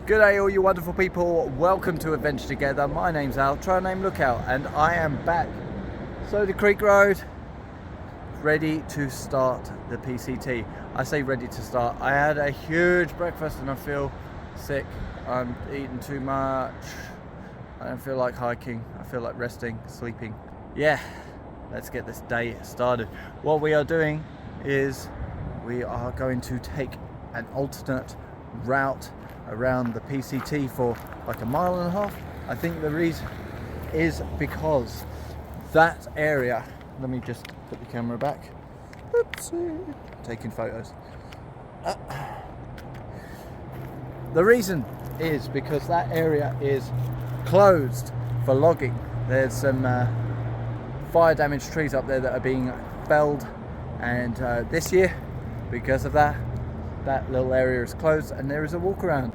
Good day all you wonderful people, welcome to Adventure Together. My name's Al, try name Lookout, and I am back. Soda Creek Road, ready to start the PCT. I say ready to start, I had a huge breakfast and I feel sick. I'm eating too much, I don't feel like hiking, I feel like resting, sleeping. Yeah, let's get this day started. What we are doing is we are going to take an alternate route around the PCT for like a mile and a half. I think the reason is because that area, let me just put the camera back. Oopsie, taking photos. The reason is because that area is closed for logging. There's some fire damaged trees up there that are being felled, and this year, because of that little area is closed and there is a walk around.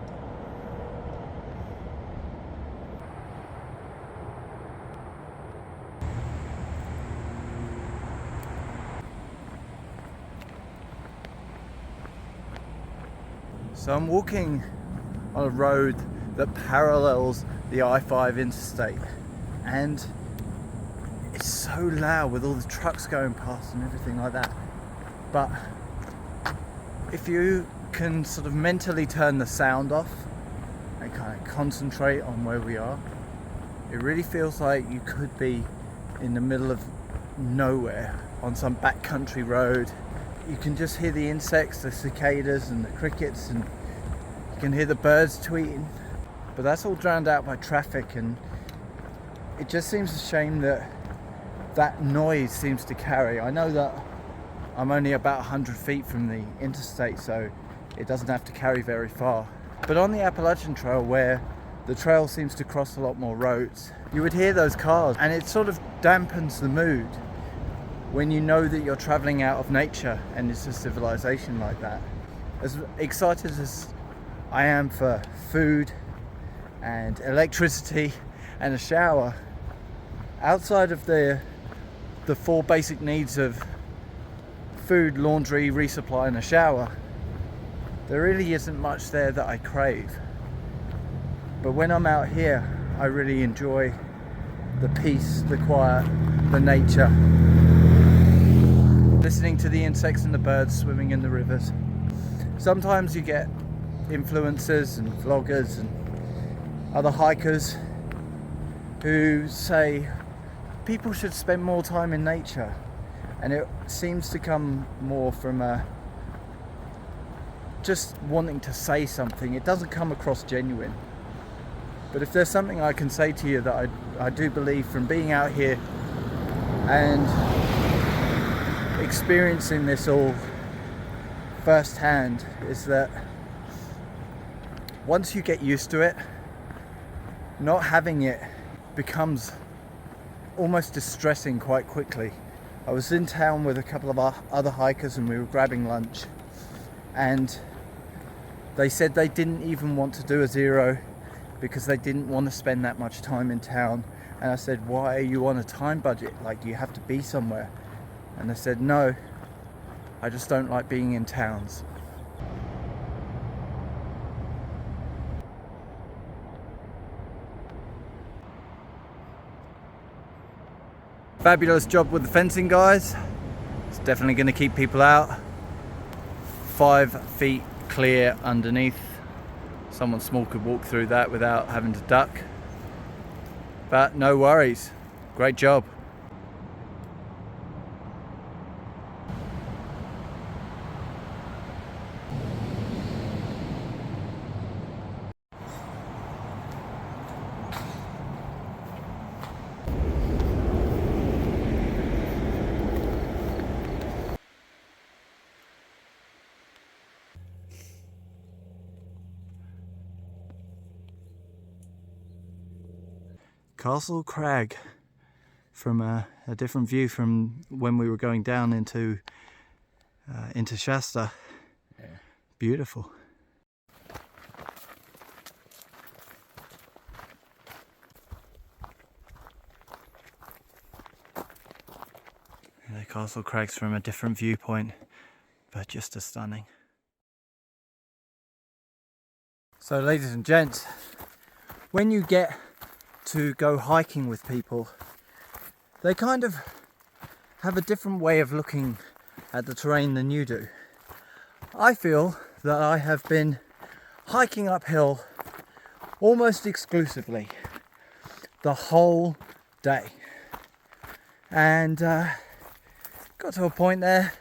So I'm walking on a road that parallels the I-5 interstate, and it's so loud with all the trucks going past and everything like that. But if you can sort of mentally turn the sound off and kind of concentrate on where we are, it really feels like you could be in the middle of nowhere on some backcountry road. You can just hear the insects, the cicadas and the crickets, and you can hear the birds tweeting, but that's all drowned out by traffic, and it just seems a shame that that noise seems to carry. I know that I'm only about 100 feet from the interstate, so it doesn't have to carry very far. But on the Appalachian Trail, where the trail seems to cross a lot more roads, you would hear those cars, and it sort of dampens the mood when you know that you're traveling out of nature and it's a civilization like that. As excited as I am for food and electricity and a shower, outside of the four basic needs of food, laundry, resupply and a shower, there really isn't much there that I crave. But when I'm out here, I really enjoy the peace, the quiet, the nature, listening to the insects and the birds swimming in the rivers. Sometimes you get influencers and vloggers and other hikers who say people should spend more time in nature, and it seems to come more from just wanting to say something. It doesn't come across genuine. But if there's something I can say to you that I do believe from being out here and experiencing this all firsthand, is that once you get used to it, not having it becomes almost distressing quite quickly. I was in town with a couple of other hikers and we were grabbing lunch, and they said they didn't even want to do a zero because they didn't want to spend that much time in town. And I said, why are you on a time budget? Like, you have to be somewhere. And they said, no, I just don't like being in towns. Fabulous job with the fencing, guys. It's definitely going to keep people out. 5 feet clear underneath. Someone small could walk through that without having to duck. But no worries. Great job. Castle Crag, from a different view from when we were going down into Shasta. Yeah. Beautiful. The Castle Crags from a different viewpoint, but just as stunning. So ladies and gents, when you get to go hiking with people, they kind of have a different way of looking at the terrain than you do. I feel that I have been hiking uphill almost exclusively the whole day, and got to a point there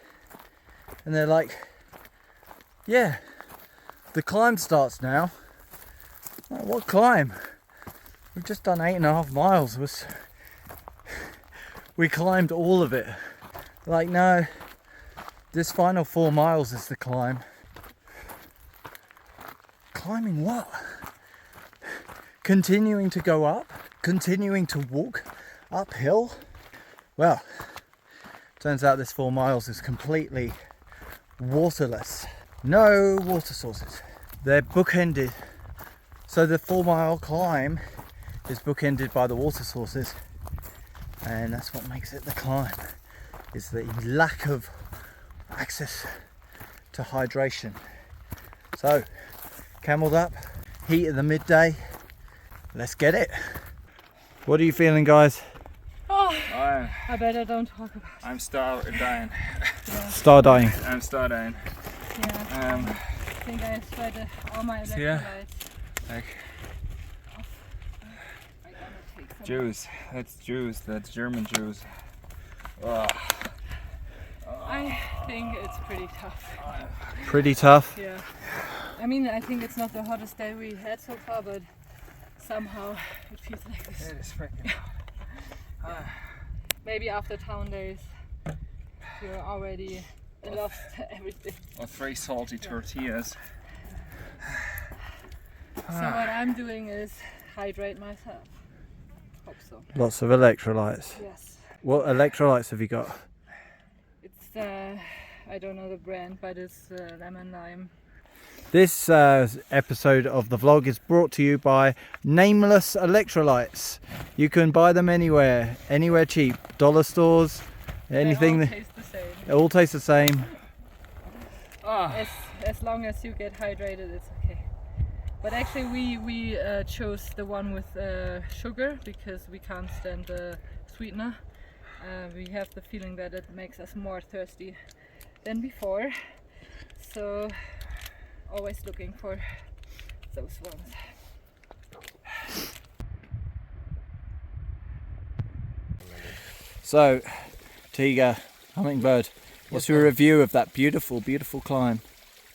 and they're like, yeah, the climb starts now. Like, what climb? We've just done 8.5 miles. We climbed all of it. Like, no, this final 4 miles is the climb. Climbing what? Continuing to go up? Continuing to walk uphill? Well, turns out this 4 miles is completely waterless. No water sources. They're bookended. So the 4 mile climb is bookended by the water sources. And that's what makes it the climb, is the lack of access to hydration. So, cameled up, heat of the midday, let's get it. What are you feeling, guys? Oh, I better don't talk about it. I'm dying. Yeah. Star dying. I'm dying. Yeah, I think I sweated all my electrolytes. Like I gotta take some. juice. That's juice. That's German juice. Oh. I think it's pretty tough. Pretty tough. Yeah. I mean, I think it's not the hottest day we had so far, but somehow it feels like this. It is freaking hot. Maybe after town days, you're already lost everything. Or 3 salty tortillas. So what I'm doing is hydrate myself. Hope so. Lots of electrolytes. Yes. What electrolytes have you got? It's I don't know the brand, but it's lemon lime. This episode of the vlog is brought to you by Nameless Electrolytes. You can buy them anywhere cheap. Dollar stores, anything. They all taste the same. They all taste the same. As long as you get hydrated, it's okay. But actually, we chose the one with sugar because we can't stand the sweetener. We have the feeling that it makes us more thirsty than before. So always looking for those ones. So, Tiga, Hummingbird, what's your review of that beautiful, beautiful climb?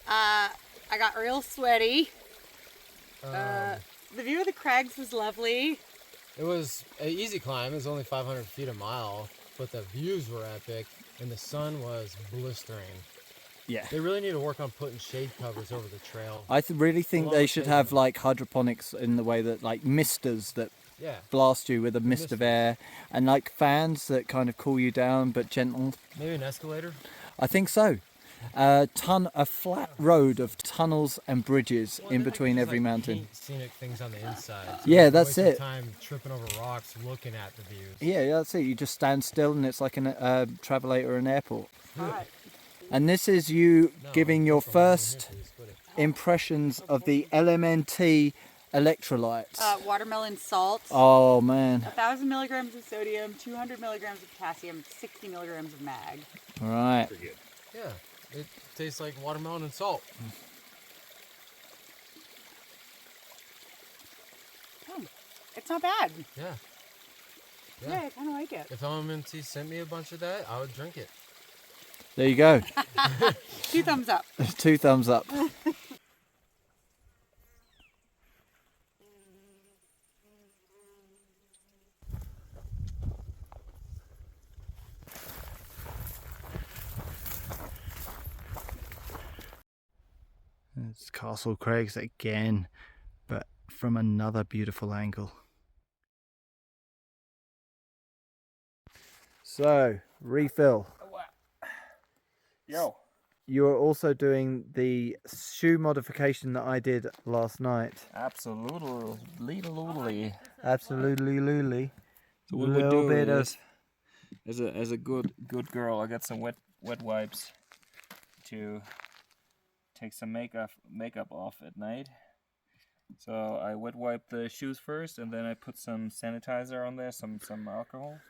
I got real sweaty. The view of the Crags was lovely. It was an easy climb. It was only 500 feet a mile, but the views were epic, and the sun was blistering. Yeah. They really need to work on putting shade covers over the trail. I really think they should have like hydroponics in the way that like misters that blast you with a mist of air, and like fans that kind of cool you down but gentle. Maybe an escalator? I think so. A flat road of tunnels and bridges in between every mountain. Paint scenic things on the inside. So Yeah, that's waste your it. Time tripping over rocks, looking at the views. Yeah, that's it. You just stand still and it's like a travelator or an airport. Hot. And this is you giving your first impressions of the LMNT electrolytes. Watermelon salt. Oh man. 1,000 milligrams of sodium, 200 milligrams of potassium, 60 milligrams of mag. All right. Yeah, it tastes like watermelon and salt. It's not bad. Yeah. Yeah, I kind of like it. If LMNT sent me a bunch of that, I would drink it. There you go. 2 thumbs up. 2 thumbs up. It's Castle Crags again, but from another beautiful angle. So, refill. Yo. You're also doing the shoe modification that I did last night. Absolutely. Absolutely. So what we do is, as a good girl, I got some wet wipes to take some makeup off at night. So I wet wipe the shoes first, and then I put some sanitizer on there, some alcohol.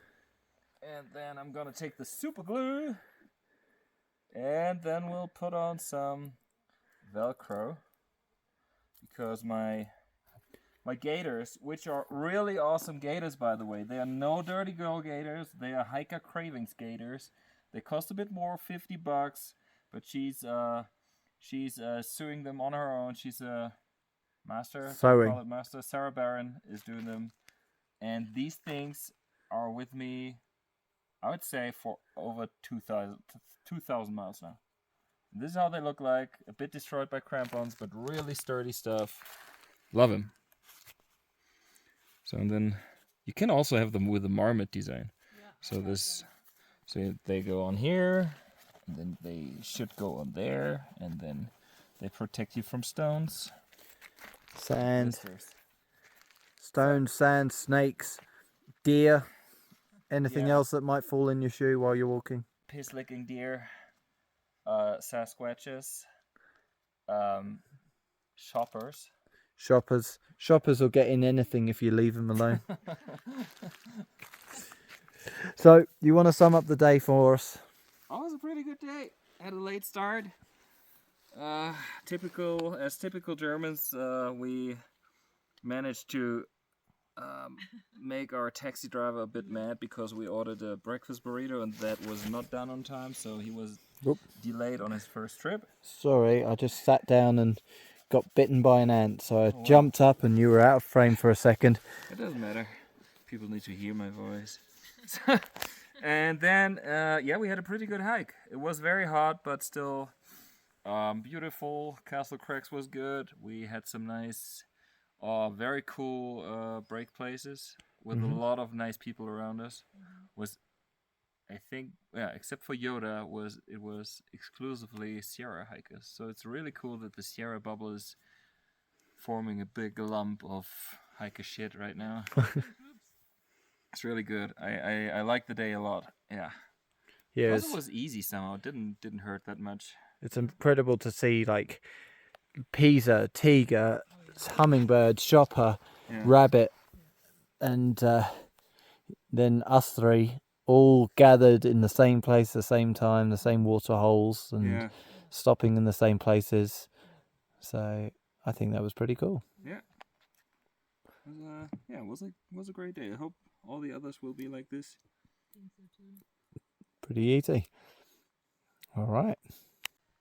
And then I'm gonna take the super glue, and then we'll put on some Velcro, because my gaiters, which are really awesome gaiters, by the way, they are no dirty girl gaiters. They are hiker cravings gaiters. They cost a bit more, $50, but she's sewing them on her own. She's a master. Sewing. Call it master. Sarah Barron is doing them, and these things are with me, I would say, for over 2,000 miles now. This is how they look like. A bit destroyed by crampons, but really sturdy stuff. Love them. So, and then you can also have them with the marmot design. So they go on here, and then they should go on there, and then they protect you from stones. Sand, Blisters. stones, sand, snakes, deer, anything Yeah. else that might fall in your shoe while you're walking. Piss licking deer, Sasquatches, shoppers. Shoppers will get in anything if you leave them alone. So, you want to sum up the day for us? Oh, it was a pretty good day. Had a late start. Typical Germans, we managed to make our taxi driver a bit mad because we ordered a breakfast burrito and that was not done on time, so he was delayed on his first trip. Sorry, I just sat down and got bitten by an ant, so I jumped up and you were out of frame for a second. It doesn't matter. People need to hear my voice. And then, we had a pretty good hike. It was very hot, but still beautiful. Castle Crags was good. We had some nice, very cool break places with a lot of nice people around us. I think, except for Yoda, it was exclusively Sierra hikers. So it's really cool that the Sierra bubble is forming a big lump of hiker shit right now. It's really good. I like the day a lot. Yeah. Yeah, Plus it was easy somehow. It didn't hurt that much. it's incredible to see like Pisa, Tiger, hummingbird, shopper, rabbit, and then us three all gathered in the same place, the same time, the same water holes, and stopping in the same places. So I think that was pretty cool. Yeah. It was a great day. I hope all the others will be like this. Pretty easy. All right.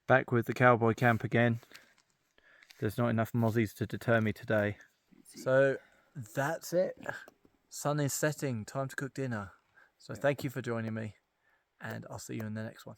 Back with the cowboy camp again. There's not enough mozzies to deter me today. So that's it. Sun is setting. Time to cook dinner. So thank you for joining me, and I'll see you in the next one.